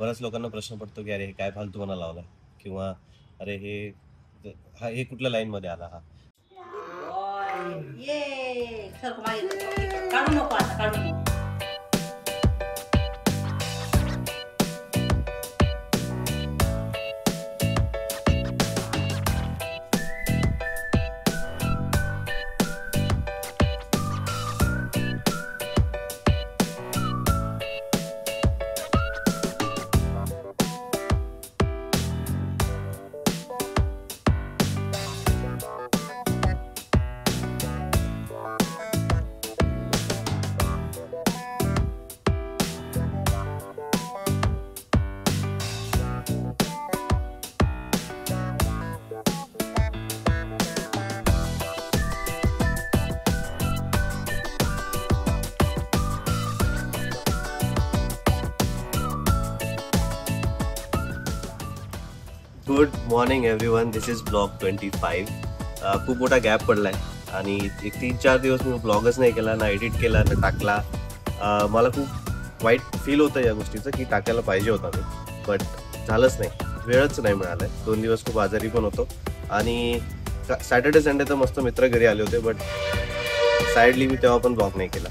बऱ्याच लोकांना प्रश्न पडतो की अरे हे काय फालतूपणा लावला, किंवा अरे हे कुठल्या लाईनमध्ये आला हा. काढू नको आता, काढू नको. Good morning everyone, this is blog 25. खूप मोठा गॅप पडलाय आणि एक 3-4 दिवस मी ब्लॉगच नाही केला, ना एडिट केला ना टाकला. मला खूप वाईट फील होतं या गोष्टीचं की टाकायला पाहिजे होता मी, बट झालंच नाही, वेळच नाही मिळालाय. 2 दिवस खूप आजारी पण होतो आणि सॅटर्डे संडे तर मस्त मित्र घरी आले होते, बट साईडली मी तेव्हा पण ब्लॉग नाही केला.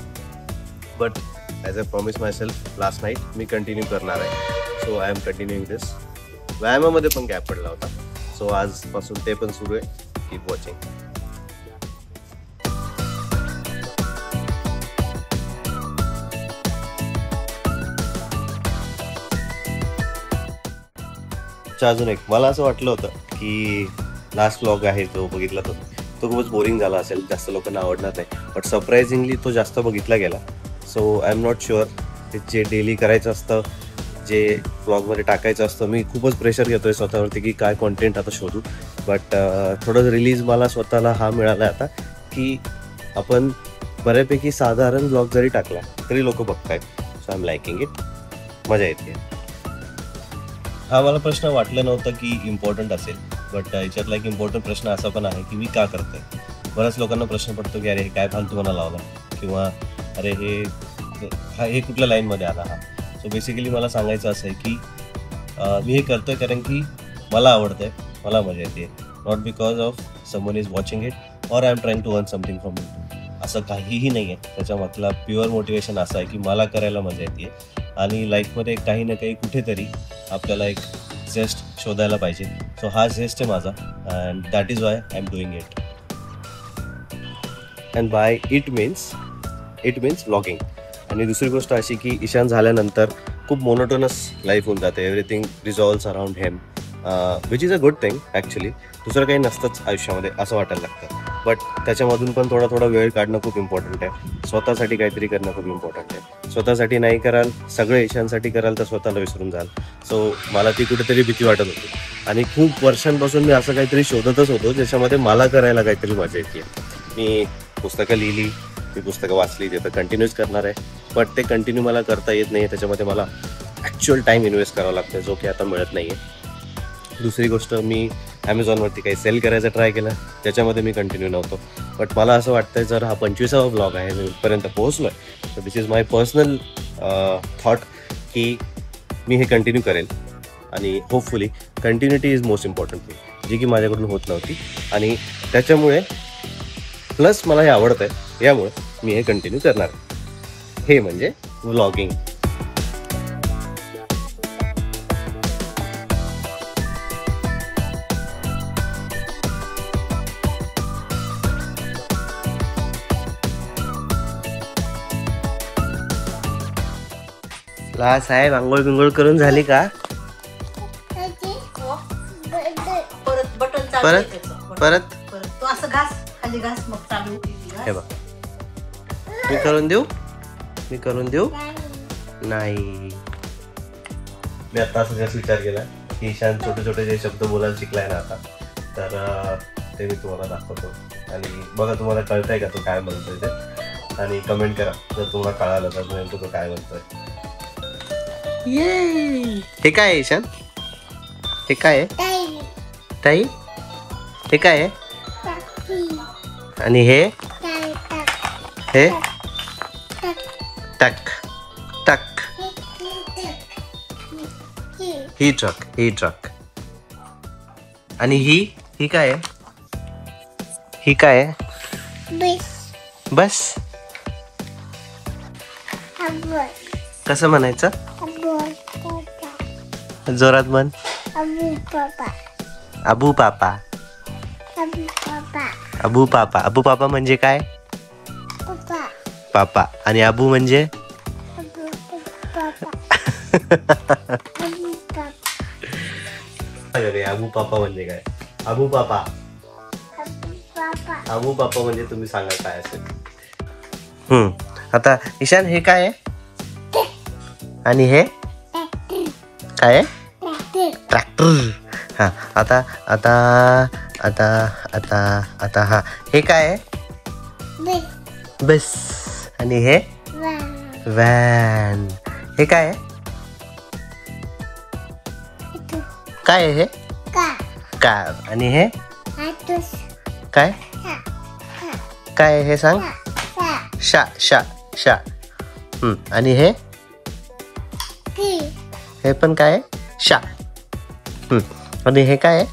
But as a promise my self last night me continue करणार आहे. सो आय एम कंटिन्यूइंग दिस. व्यायामामध्ये पण गॅप पडला होता, सो आजपासून ते पण सुरू आहे. Keep watching. अजून एक मला असं वाटलं होतं की लास्ट व्लॉग आहे जो बघितला तो खूपच बोरिंग झाला असेल, जास्त लोकांना आवडणार नाही, बट सरप्राइझिंगली तो जास्त बघितला गेला. So I am not sure ते जे डेली करायचं असतं, जे ब्लॉगमध्ये टाकायचं असतं, मी खूपच प्रेशर घेतोय स्वतःवरती की काय कॉन्टेंट आता शोधू. बट थोडं रिलीज मला स्वतःला हा मिळाला आता की आपण बऱ्यापैकी साधारण ब्लॉग जरी टाकला तरी लोक बघतायत. So I am liking it, मजा येते. हा मला प्रश्न वाटलं नव्हतं की इम्पॉर्टंट असेल, बट याच्यातला एक इम्पॉर्टंट प्रश्न असा पण आहे की मी का करतोय. बऱ्याच लोकांना प्रश्न पडतो की अरे हे काय फालतूपणा लावला, किंवा अरे हे कुठल्या लाईनमध्ये आला हा. सो बेसिकली मला सांगायचं असं आहे की मी हे करतोय कारण की मला आवडतंय, मला मजा येते. Not because of someone is watching it or I am trying to earn something from it. असं काहीही नाही आहे त्याच्यामधला. प्युअर मोटिवेशन असं आहे की मला करायला मजा येते आणि लाईफमध्ये काही ना काही कुठेतरी आपल्याला एक झेस्ट शोधायला पाहिजे. सो हा झेस्ट आहे माझा, and that is why I am doing it. And by it means vlogging. आणि दुसरी गोष्ट अशी की ईशान झाल्यानंतर खूप मोनोटोनस लाईफ होऊन जाते. Everything resolves around him, which is a good thing actually. दुसरं काही नसतंच आयुष्यामध्ये असं वाटायला लागतं, बट त्याच्यामधून पण थोडा वेळ काढणं खूप इम्पॉर्टंट आहे. स्वतःसाठी काहीतरी करणं खूप इम्पॉर्टंट आहे. स्वतःसाठी नाही कराल, सगळे ईशानसाठी कराल तर स्वतःला विसरून जाल. सो मला ती कुठेतरी भीती वाटत होती आणि खूप वर्षांपासून मी असं काहीतरी शोधतच होतो ज्याच्यामध्ये मला करायला काहीतरी मजा येते. मी पुस्तकं लिहिली, मी पुस्तकं वाचली, ते तर कंटिन्यूच करणार आहे, बट ते कंटिन्यू मला करता येत नाही आहे. त्याच्यामध्ये मला ॲक्च्युअल टाईम इन्व्हेस्ट करावा लागतो, जो की आता मिळत नाही आहे. दुसरी गोष्ट, मी ॲमेझॉनवरती काही सेल करायचा ट्राय केला, त्याच्यामध्ये मी कंटिन्यू नव्हतो. बट मला असं वाटतं जर हा 25वा ब्लॉग आहे, मी इथपर्यंत पोहोचलो आहे, तर this is my personal thought की मी हे कंटिन्यू करेल. आणि hopefully continuity is most important thing, जी की माझ्याकडून होत नव्हती. आणि त्याच्यामुळे प्लस मला हे आवडतं आहे, यामुळे मी हे कंटिन्यू करणार आहे. हे म्हणजे व्लॉगिंग. ला साहेब, आंघोळ बिंघोळ करून झाली का? परत तो असं घास खाली घास, मग चालू होती. हे बघ, मी करून देऊ नाही. मी आता असं जास्त विचार केला की ईशान छोटे जे शब्द बोलायला शिकलाय ना आता, तर ते मी तुम्हाला दाखवतो. आणि बघा तुम्हाला कळतंय का तो काय म्हणतोय ते, आणि कमेंट करा जर तुम्हाला कळालं तर नेमकं तो काय म्हणतोय. हे काय आहे ईशान? हे काय आहे ताई? हे काय आहे? आणि हे टक टक. ही ट्रक. आणि ही काय आहे? ही काय आहे? बस. कसं म्हणायचं? जोरात म्हण. अबू पापा. अबू पापा म्हणजे काय? पापा. आणि अबू म्हणजे? अरे अबू पापा म्हणजे काय? अबू पापा म्हणजे तुम्ही सांगा काय असेल. आता ईशान हे काय आहे? आणि हे काय आहे? ट्रॅक्टर. हा आता आता आता आता आता हा हे काय आहे? बस. आणि हे व्हॅन. हे काय आहे? काय आहे हे? कार. आणि हे काय काय आहे हे सांग. शा शा शा. आणि हे पण काय आहे? शा. आणि हे काय आहे?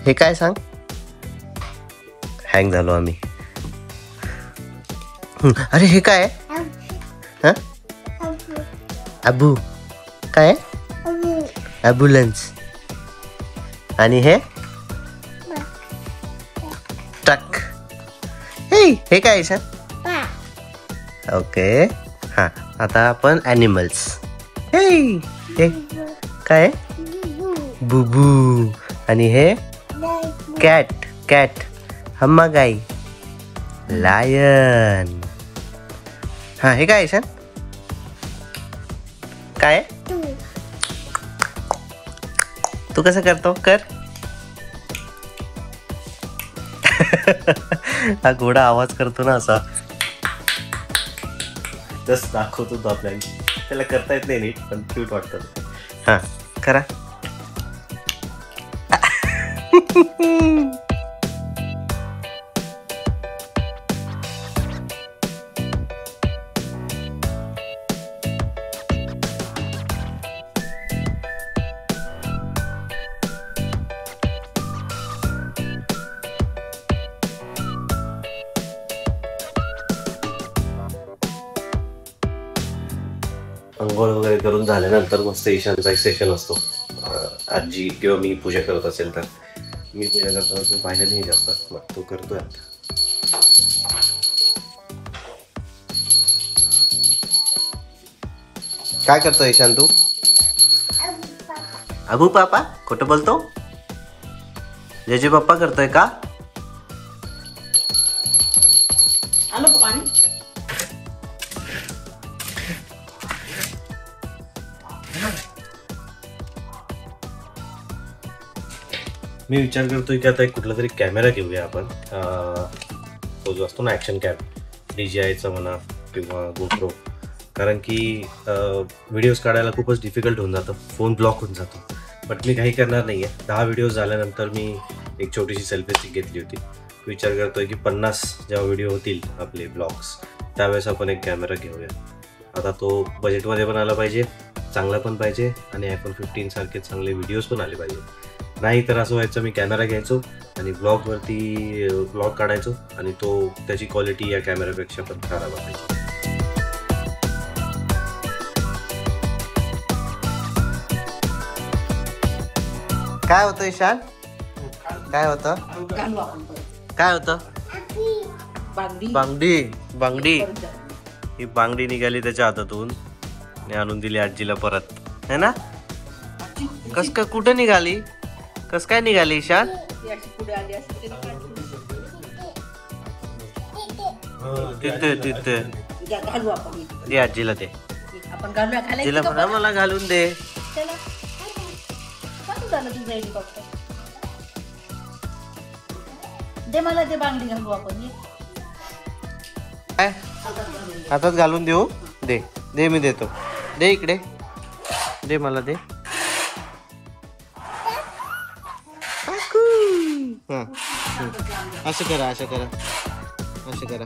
हे काय सांग. हँग झालो आम्ही. अरे हे काय आहे? अबू. काय आहे? ॲम्ब्युलन्स. आणि हे ट्रक. हे काय आहे? ओके. हा आता आपण ॲनिमल्स. हे काय आहे? बुबू. आणि हे कॅट. हम्मा गाई. लायन. हा हे काय आहे? काय? तू कसं करतो? कर. हा घोडा आवाज करतो ना असा. जस्ट दाखवतो तो आपल्याला. त्याला करता येत नाही नीट पण क्यूट वाटतं. हा करा. अंघोळ वगैरे करून झाल्यानंतर मस्त ईशानचा एक सेशन असतो. आजी किंवा मी पूजा करत असेल तर. मी पूजा करताना तो पाहिलं नाही जास्त मग तो करतोय आता. काय करतोय ईशान तू? अबू पापा. खोटं बोलतो? जेजे पप्पा करतोय का? आलो का पाणी? मी विचार करतोय की आता एक कुठला तरी कॅमेरा घेऊया आपण. तो जो असतो ना ॲक्शन कॅम, DJIचा म्हणा किंवा GoPro. कारण की व्हिडिओज काढायला खूपच डिफिकल्ट होऊन जातं. फोन ब्लॉक होऊन जातो. बट मी काही करणार नाही आहे. 10 व्हिडिओज झाल्यानंतर मी एक छोटीशी सेल्फी स्टिक घेतली होती. विचार करतोय की 50 जेव्हा व्हिडिओ होतील आपले ब्लॉग्स त्यावेळेस आपण एक कॅमेरा घेऊया. आता तो बजेटमध्ये पण आला पाहिजे, चांगला पण पाहिजे आणि iPhone 15 सारखे चांगले व्हिडिओज पण आले पाहिजे. नाही तर असं व्हायचं मी कॅमेरा घ्यायचो आणि ब्लॉग काढायचो आणि तो त्याची क्वालिटी या कॅमेऱ्यापेक्षा पण खराब असायची. काय होतं ईशान? काय होतं? काय होतं? बांगडी. ही बांगडी निघाली त्याच्या हातातून आणि आणून दिली आजीला परत, है ना? कस काय कुठे निघाली? कस काय निघाली ईशान? तिथे दे आजीला. दे आजीला म्हणा मला घालून दे. दे मला ते बांगडी घालू आपण. काय हातात घालून देऊ? दे दे मी देतो. दे इकडे. दे मला दे. असं करा असं करा असं करा.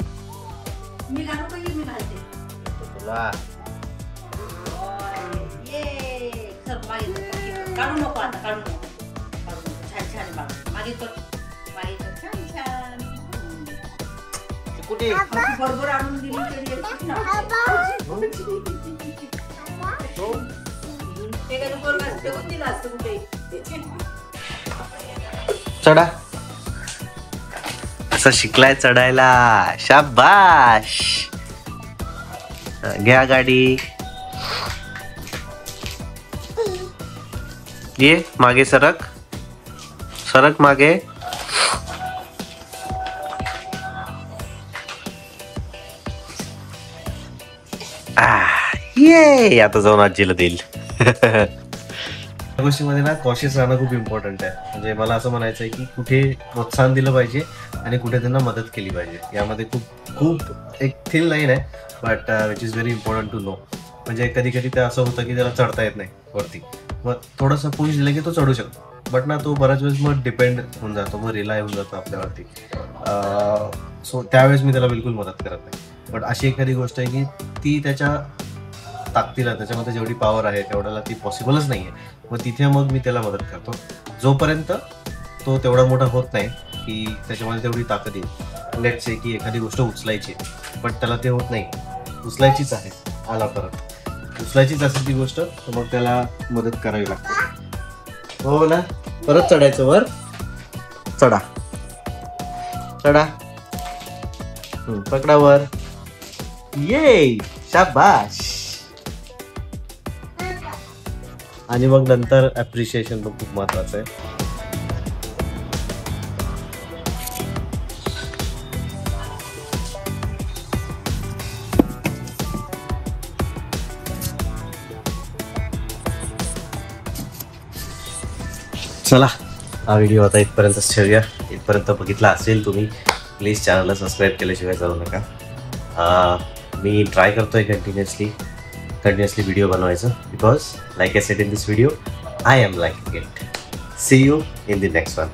मी घालू का? मी घालते. तुला काढू नको आता, काढू नको. छान छान आहे बांगडी. मागे कर, मागे कर. छान छान. कुठे बरोबर आणून दिली तरी येते ना. ते काय पोरगा ठेवून दिलं असतं कुठे. चढा. असं शिकलाय चढायला. शाबाश. घ्या गाडी. ये मागे सरक, सरक मागे. ये आता जाऊन आजीला देईल. या गोष्टीमध्ये ना कॉशियस राहणं खूप इम्पॉर्टंट आहे. म्हणजे मला असं म्हणायचं आहे की कुठे प्रोत्साहन दिलं पाहिजे आणि कुठे त्यांना मदत केली पाहिजे. यामध्ये खूप खूप एक थिन लाईन आहे, but which is very important to know. म्हणजे कधी कधी ते असं होतं की त्याला चढता येत नाही वरती, मग थोडंसं पुश दिलं की तो चढू शकतो, बट ना तो बऱ्याच वेळेस मग डिपेंड होऊन जातो, मग रिलाय होऊन जातो आपल्यावरती. सो त्यावेळेस मी त्याला बिलकुल मदत करत नाही. बट अशी एखादी गोष्ट आहे की ती त्याच्या ताकदीला, त्याच्यामध्ये जेवढी पॉवर आहे तेवढ्याला ती पॉसिबलच नाही आहे, मग तिथे मग मी त्याला मदत करतो. जोपर्यंत तो तेवढा मोठा होत नाही की त्याच्यामध्ये तेवढी ताकद येईल. लेट्स से की एखादी गोष्ट उचलायची, पण त्याला ते होत नाही, उचलायचीच आहे, आला परत उचलायचीच असेल ती गोष्ट, तर मग त्याला मदत करावी लागते. हो ना. परत चढायचं वर. चढा चढा. पकडा वर. ये शाबाश. आणि मग नंतर ॲप्रिशिएशन पण खूप महत्वाचं आहे. चला, हा व्हिडिओ आता इथपर्यंतच ठेवूया. इथपर्यंत बघितला असेल तुम्ही, प्लीज चॅनलला सबस्क्राईब केल्याशिवाय जाऊ नका. मी ट्राय करतोय कंटिन्युअसली व्हिडिओ बनवायचं, because like I said in this video, I am liking it. See you in the next one.